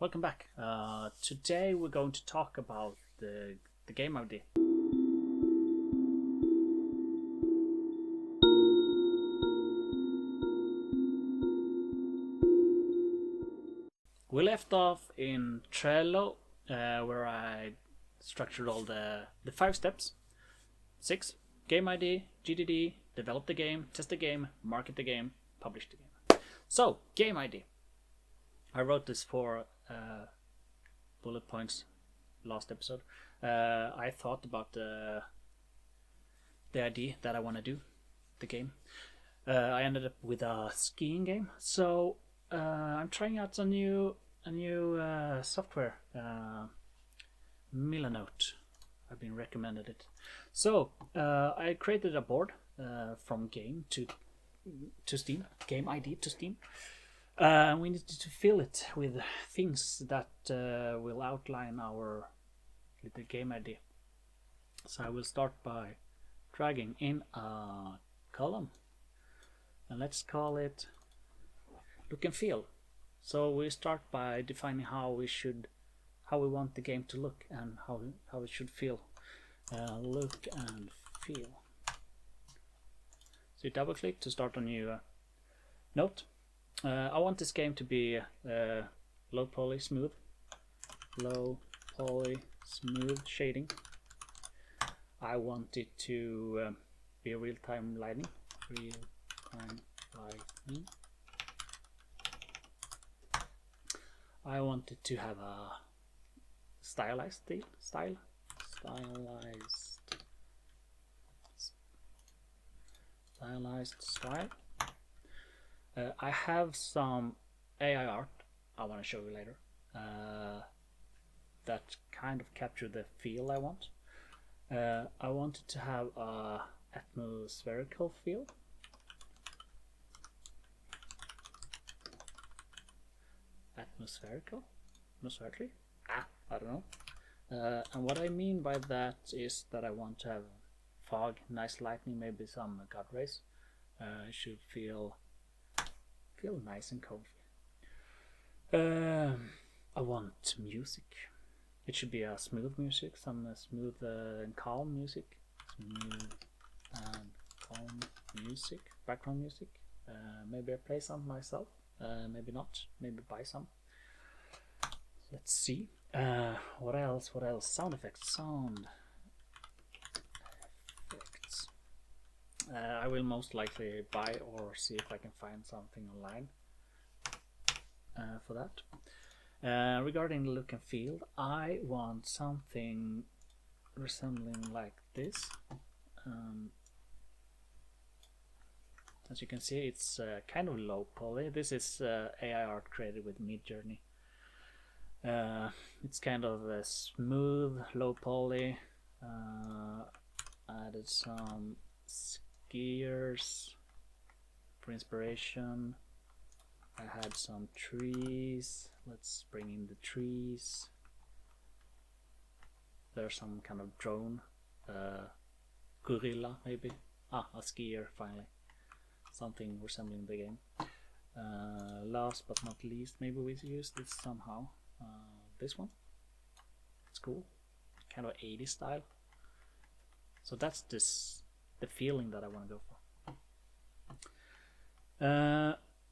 welcome back. Today we're going to talk about the game idea. We left off in Trello, where I structured all the 5 steps. 6, game ID, GDD, develop the game, test the game, market the game, publish the game. So, game ID. I wrote this for bullet points last episode. I thought about the idea that I want to do, the game. I ended up with a skiing game, so I'm trying out a new software, Milanote. I've been recommended it. So I created a board from game to Steam, game ID to Steam. We need to fill it with things that will outline our little game idea. So I will start by dragging in a column, and let's call it look and feel. So we start by defining how we want the game to look and how it should feel. Look and feel. So you double click to start a new note. I want this game to be low poly smooth shading. I want it to be real-time lighting. I want it to have a stylized style. I have some AI art I want to show you later that kind of capture the feel I want. I want it to have a atmospherical feel. Atmospherically? I don't know. And what I mean by that is that I want to have fog, nice lighting, maybe some god rays. It should feel nice and comfy. I want music. It should be a smooth music, some smooth and calm music. Smooth and calm music, background music. Maybe I play some myself. Maybe not. Maybe buy some. Let's see. What else? Sound effects. I will most likely buy or see if I can find something online for that. Regarding the look and feel, I want something resembling like this. As you can see, it's kind of low poly. This is AI art created with Midjourney. It's kind of a smooth, low poly. Added some skiers for inspiration. I had some trees. Let's bring in the trees. There's some kind of drone, gorilla maybe. A skier finally. Something resembling the game. Last but not least, maybe we use this somehow. This one. It's cool. Kind of 80s style. So that's the feeling that I want to go for.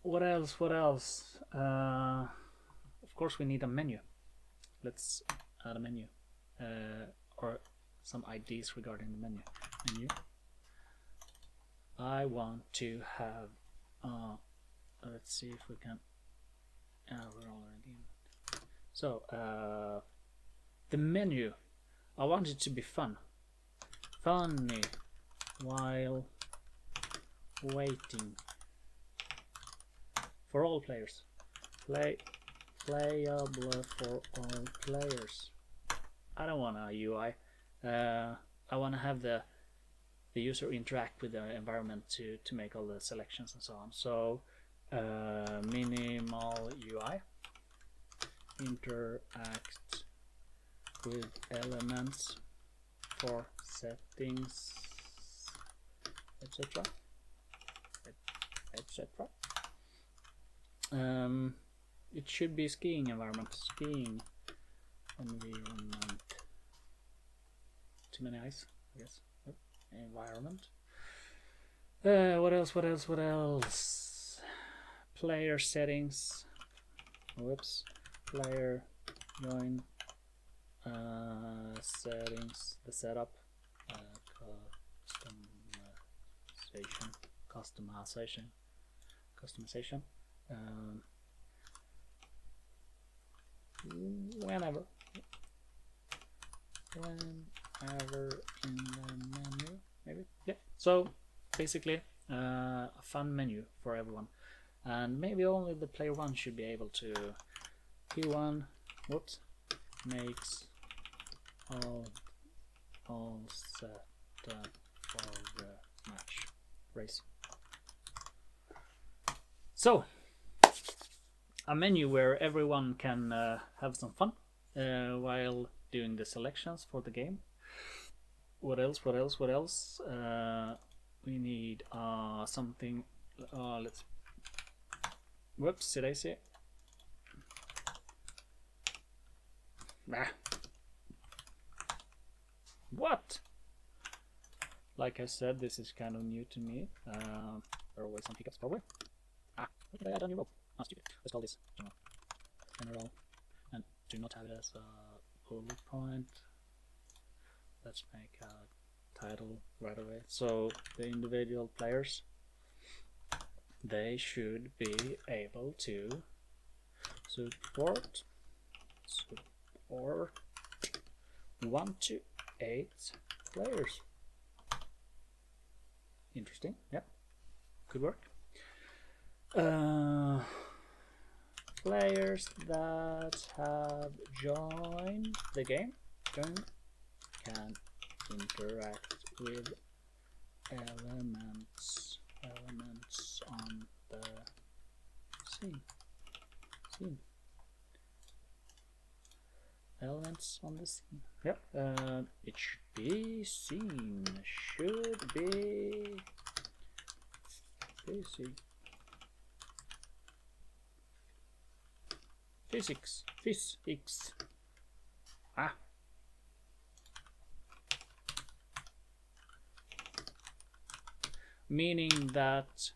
What else? Of course we need a menu. Let's add a menu. Or some ideas regarding the menu. I want to have let's see if we can we're already in. So the menu, I want it to be funny while waiting for all players. Playable for all players. I don't want a UI. I want to have the user interact with the environment to make all the selections and so on. So minimal UI, interact with elements for settings, etc. it should be skiing environment. Skiing environment. Too many eyes, I guess. Nope. Environment. What else? What else? What else? Player settings. Whoops. Player join. Settings. The setup. Customization. Whenever in the menu, maybe. Yeah. So basically, a fun menu for everyone, and maybe only the player one should be able to. P1, whoops, makes all set for the match race. So a menu where everyone can have some fun while doing the selections for the game. What else? What else? What else? We need something. Let's. Whoops! Did I say? Nah. What? Like I said, this is kind of new to me. There are always some hiccups, probably. What did I add on your rope? Stupid. Let's call this general, and do not have it as a bullet point. Let's make a title right away. So the individual players, they should be able to support 1 to 8 players. Interesting. Yeah, could work. Players that have joined the game can interact with elements on the scene. Elements on the scene. Yep. It should be scene. Should be basic. Physics. Meaning that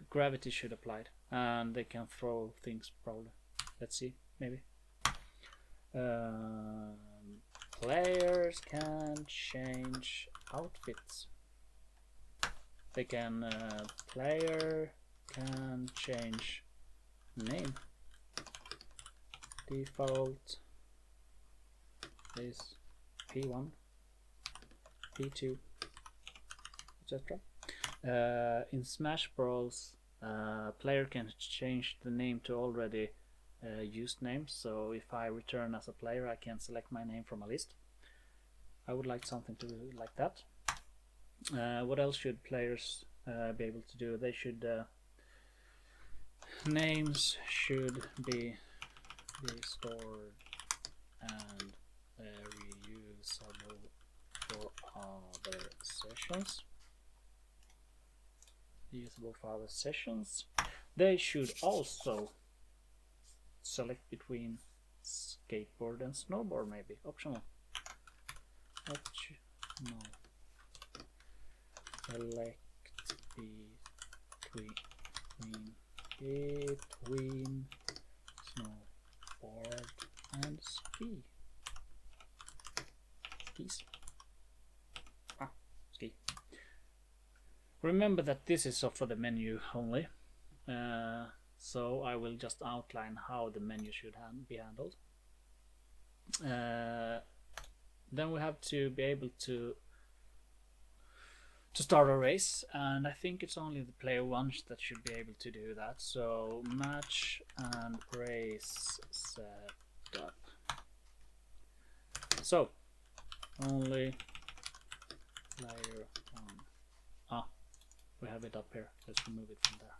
gravity should apply, and they can throw things probably. Let's see, maybe. Players can change outfits. They can. Player can change name. Default is P1, P2, etc. In Smash Bros, player can change the name to already used names. So if I return as a player, I can select my name from a list. I would like something to like that. What else should players be able to do? They should names should be stored and reusable for other sessions. They should also select between skateboard and snowboard, maybe optional. Select between snowboard and ski. Ski. Remember that this is for the menu only, so I will just outline how the menu should be handled. Then we have to be able to start a race, and I think it's only the player one that should be able to do that. So match and race setup. So only player one. We have it up here. Let's remove it from there.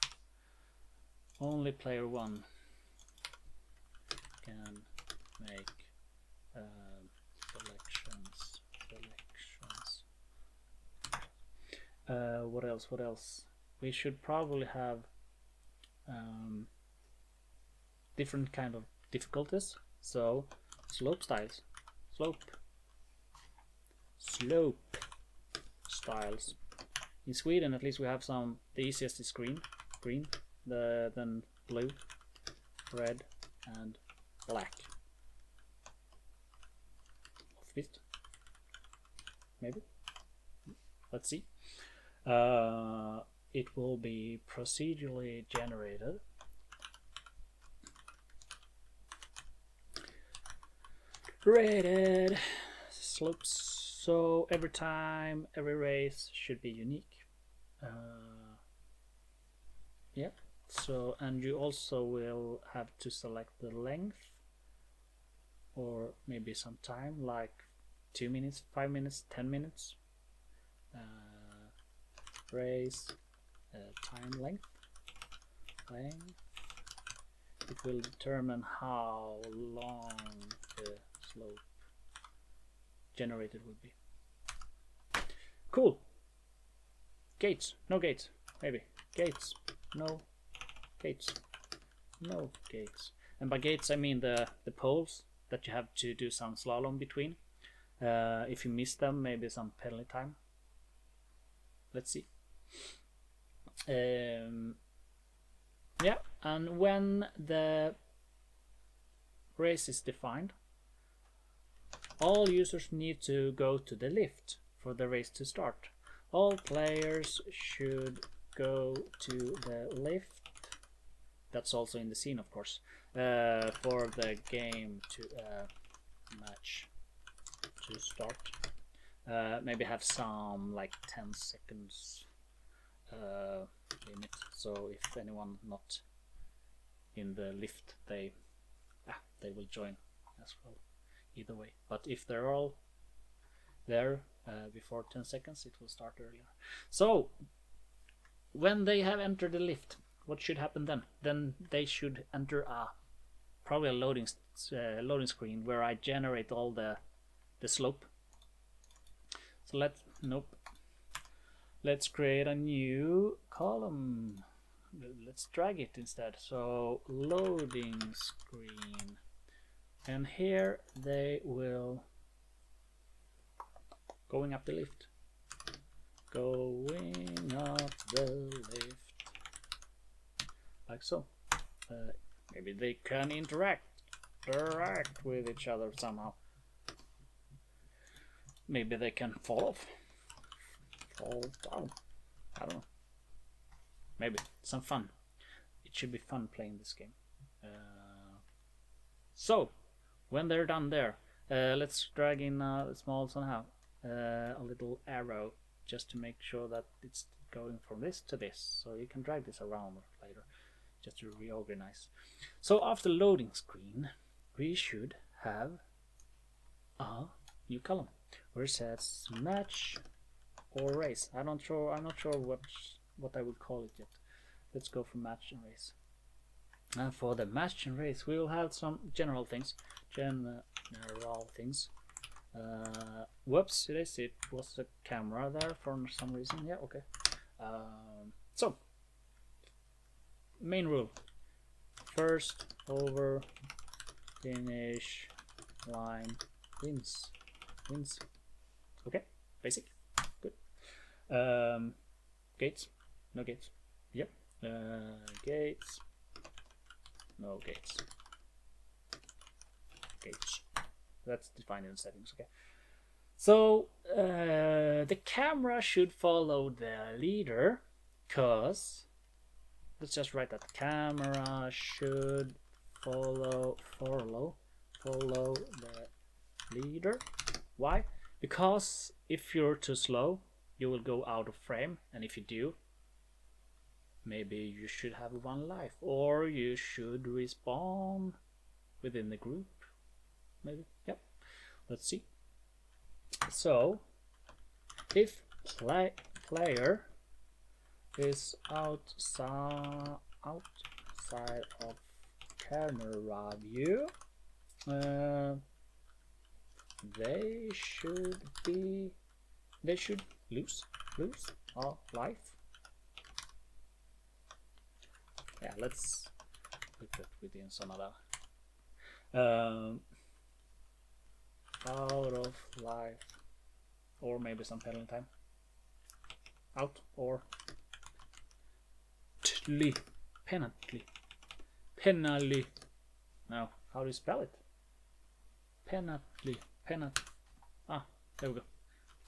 Only player one can make selections. What else? We should probably have different kind of difficulties. So slope styles, slope styles. In Sweden, at least, we have some. The easiest is green, then blue, red, and black. Fifth, maybe. Let's see. It will be procedurally generated. Rated slopes. So every time, every race should be unique. Yeah. So, and you also will have to select the length, or maybe some time, like 2 minutes, 5 minutes, 10 minutes. Race time length. It will determine how long the slope generated will be. Cool. Gates, no gates, maybe. Gates, no gates, no gates. And by gates I mean the poles that you have to do some slalom between. If you miss them, maybe some penalty time. Let's see. Yeah, and when the race is defined, all users need to go to the lift for the race to start. All players should go to the lift. That's also in the scene, of course, for the game to match to start. Maybe have some like 10 seconds limit, so if anyone not in the lift, they will join as well, either way. But if they're all there before 10 seconds, it will start earlier. So when they have entered the lift, what should happen then? Then they should enter probably a loading screen where I generate all the slope. So let's create a new column. Let's drag it instead. So loading screen, and here they will going up the lift. Going up the lift, like so. Maybe they can interact with each other somehow. Maybe they can fall down. I don't know. Maybe some fun. It should be fun playing this game. So when they're done there, let's drag in a small somehow a little arrow just to make sure that it's going from this to this. So you can drag this around later just to reorganize. So after loading screen, we should have a new column where it says match or race. I'm not sure what I would call it yet. Let's go for match and race. And for the match and race, we will have some general things. Whoops, it was a camera there for some reason. Yeah, okay. So main rule: first over, finish line wins. Okay, basic, good. Gates, no gates. Yep. Gates, no gates. Gates. That's defined in the settings. Okay. So the camera should follow the leader, cause let's just write that camera should follow the leader. Why? Because if you're too slow, you will go out of frame, and if you do, maybe you should have one life, or you should respawn within the group. Maybe. Yep. Let's see. So if player is outside of camera view, they should lose a life. Yeah, let's put that within some other. Out of life, or maybe some penalty time. Out or penalty. No, how do you spell it? Penalty. Ah, there we go.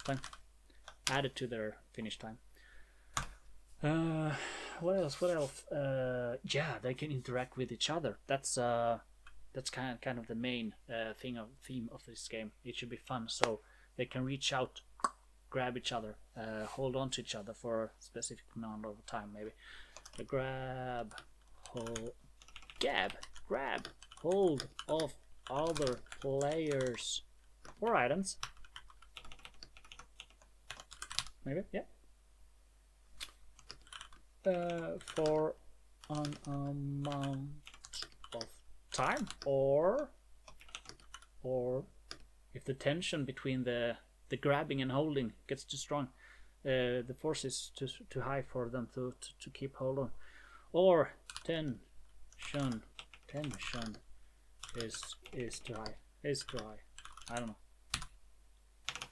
Fine. Add it to their finish time. What else? Yeah, they can interact with each other. That's kind of the main theme of this game. It should be fun, so they can reach out, grab each other, hold on to each other for a specific amount of time, maybe. Grab, hold of other players or items. Maybe, yeah. For an amount of time, or if the tension between the grabbing and holding gets too strong, the force is too high for them to keep hold on, or tension is too high. I don't know.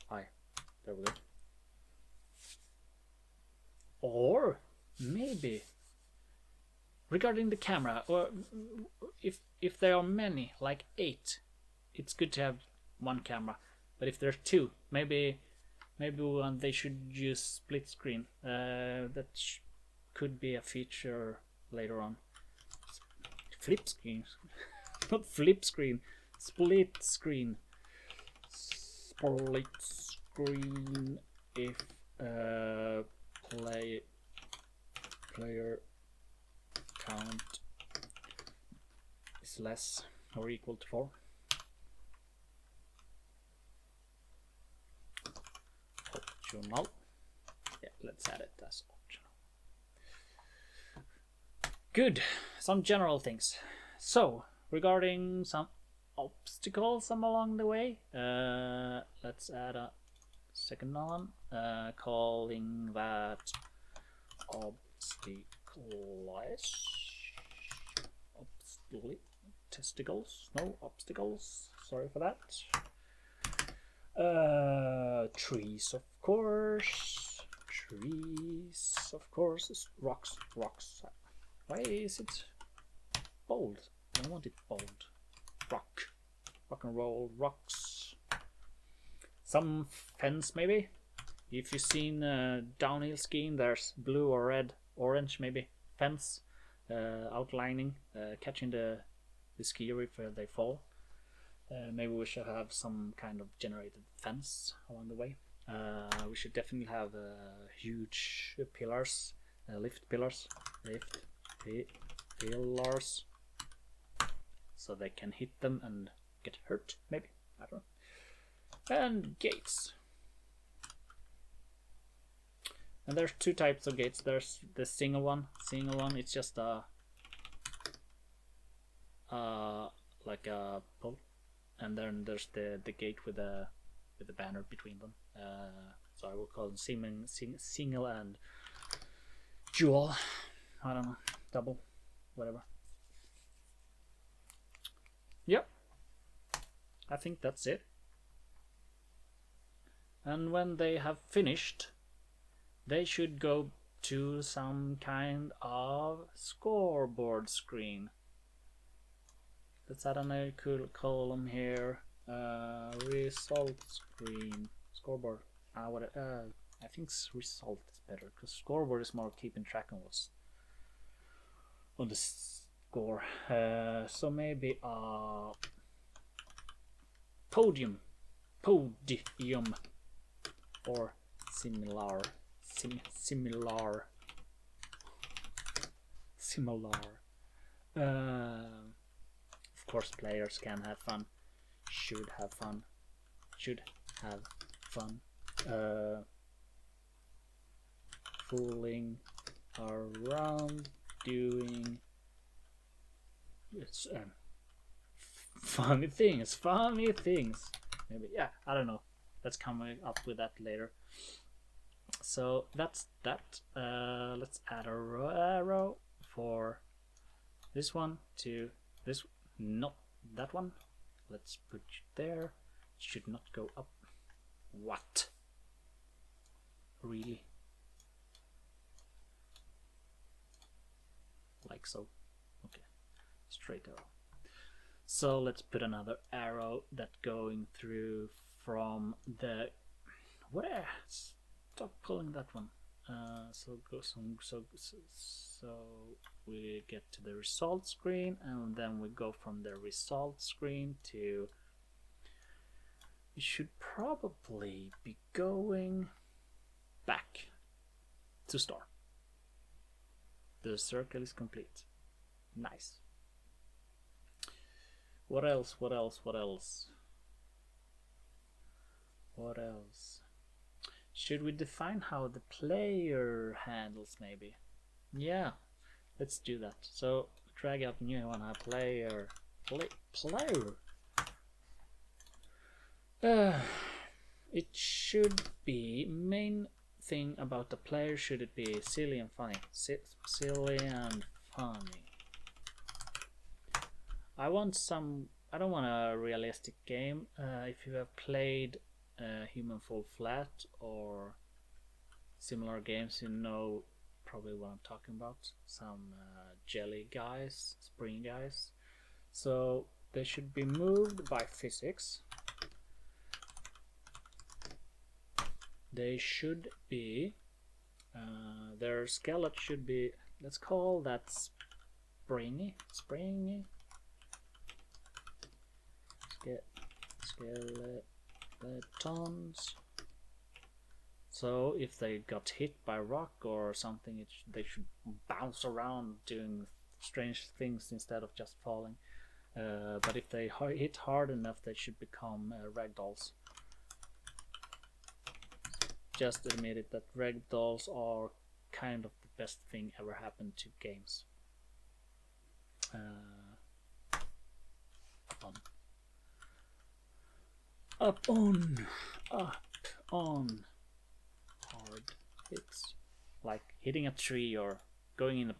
High. There we go. Or maybe regarding the camera, or if there are many, like 8, it's good to have one camera. But if there's 2, maybe they should use split screen. That could be a feature later on. Flip screen, not flip screen. Split screen. Split screen if player count is less or equal to 4. Optional. Yeah, let's add it as optional. Good. Some general things. So, regarding some obstacles along the way, let's add a second one, calling that obstacles. Sorry for that. Trees, of course. Rocks. Why is it bold? I want it bold. Rock and roll, rocks. Some fence, maybe. If you've seen downhill skiing, there's blue or red, orange, maybe fence outlining, catching the skier if they fall. Maybe we should have some kind of generated fence along the way. We should definitely have huge pillars, lift pillars, so they can hit them and get hurt, maybe. I don't know. And gates. And there's 2 types of gates. There's the single one. It's just like a pole, and then there's the gate with the banner between them. So I will call them single and dual. I don't know, double, whatever. Yep. I think that's it. And when they have finished, they should go to some kind of scoreboard screen. Let's add another cool column here. Result screen. Scoreboard. I think result is better, because scoreboard is more keeping track on what's on the score. So maybe a podium, or similar. Of course, players can have fun. Should have fun. Fooling around, doing funny things. Maybe, yeah, I don't know. Let's come up with that later. So that's that. Let's add a row for this one to this, not that one. Let's put you there. It should not go up. What? Really? Like so. Okay. Straight arrow. So let's put another arrow that going through from the where? Stop pulling that one. So we get to the result screen, and then we go from the result screen to. We should probably be going back to start. The circle is complete. Nice. What else? What else? What else? What else? Should we define how the player handles maybe? Yeah, let's do that. So drag out new one, player. It should be main thing about the player. Should it be silly and funny? Silly and funny. I don't want a realistic game. If you have played Human Fall Flat or similar games, you know probably what I'm talking about. Some jelly guys, spring guys. So they should be moved by physics. They should be, their skeleton should be, let's call that springy. Skeletons. So if they got hit by rock or something, they should bounce around doing strange things instead of just falling. But if they hit hard enough, they should become ragdolls. Just admit it that ragdolls are kind of the best thing ever happened to games. Up on hard hits, like hitting a tree or going in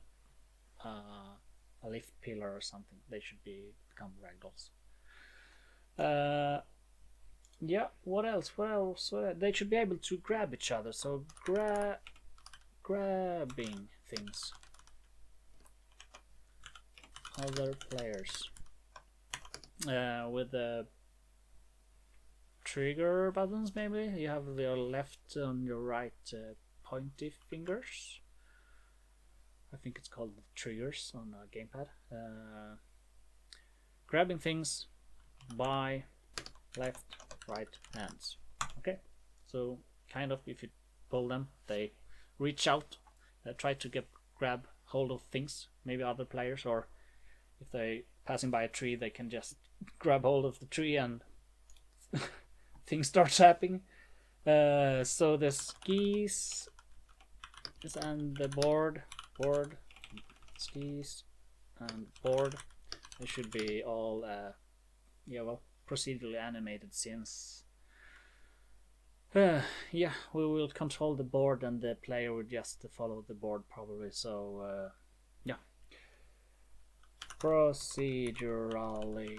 a lift pillar or something. They should become ragdolls. Yeah, what else? They should be able to grab each other, so grabbing things. Other players. With the trigger buttons, maybe? You have your left and your right pointy fingers. I think it's called triggers on a gamepad. Grabbing things by left, right hands. Okay, so kind of if you pull them, they reach out, try to grab hold of things, maybe other players, or if they passing by a tree, they can just grab hold of the tree and things start happening. So the skis and the board, skis and board, they should be all procedurally animated, since we will control the board and the player will just follow the board probably. So yeah, procedurally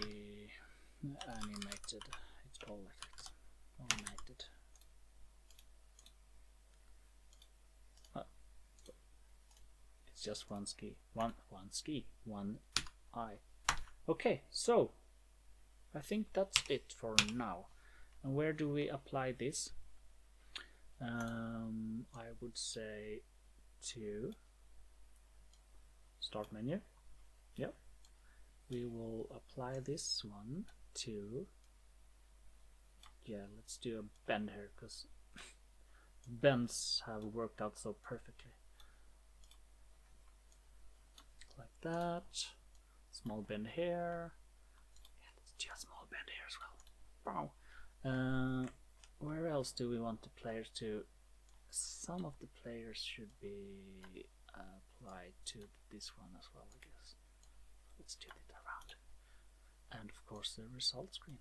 animated, it's called like that. Animated. It's just one ski, one eye. Okay, so I think that's it for now. And where do we apply this? I would say to start menu. Yep. We will apply this one to, let's do a bend here, because bends have worked out so perfectly. Like that. Small bend here. Let's do a small bend here as well. Wow. Where else do we want the players to? Some of the players should be applied to this one as well, I guess. Let's do it around. And of course the result screen.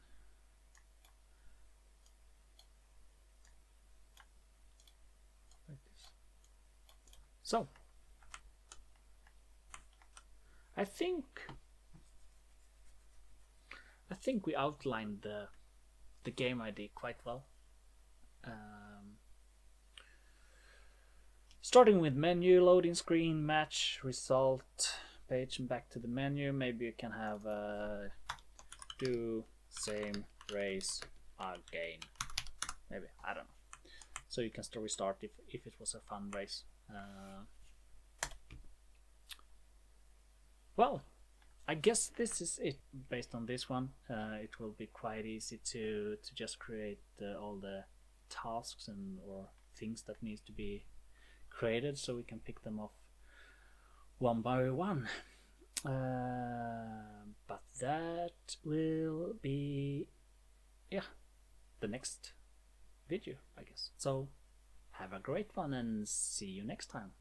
Like this. So I think we outlined the game ID quite well. Starting with menu, loading screen, match, result, page, and back to the menu. Maybe you can have do same race again. Maybe, I don't know. So you can still restart if it was a fun race. Well, I guess this is it based on this one. It will be quite easy to just create all the tasks and or things that needs to be created, so we can pick them off one by one. But that will be the next video, I guess. So have a great one and see you next time.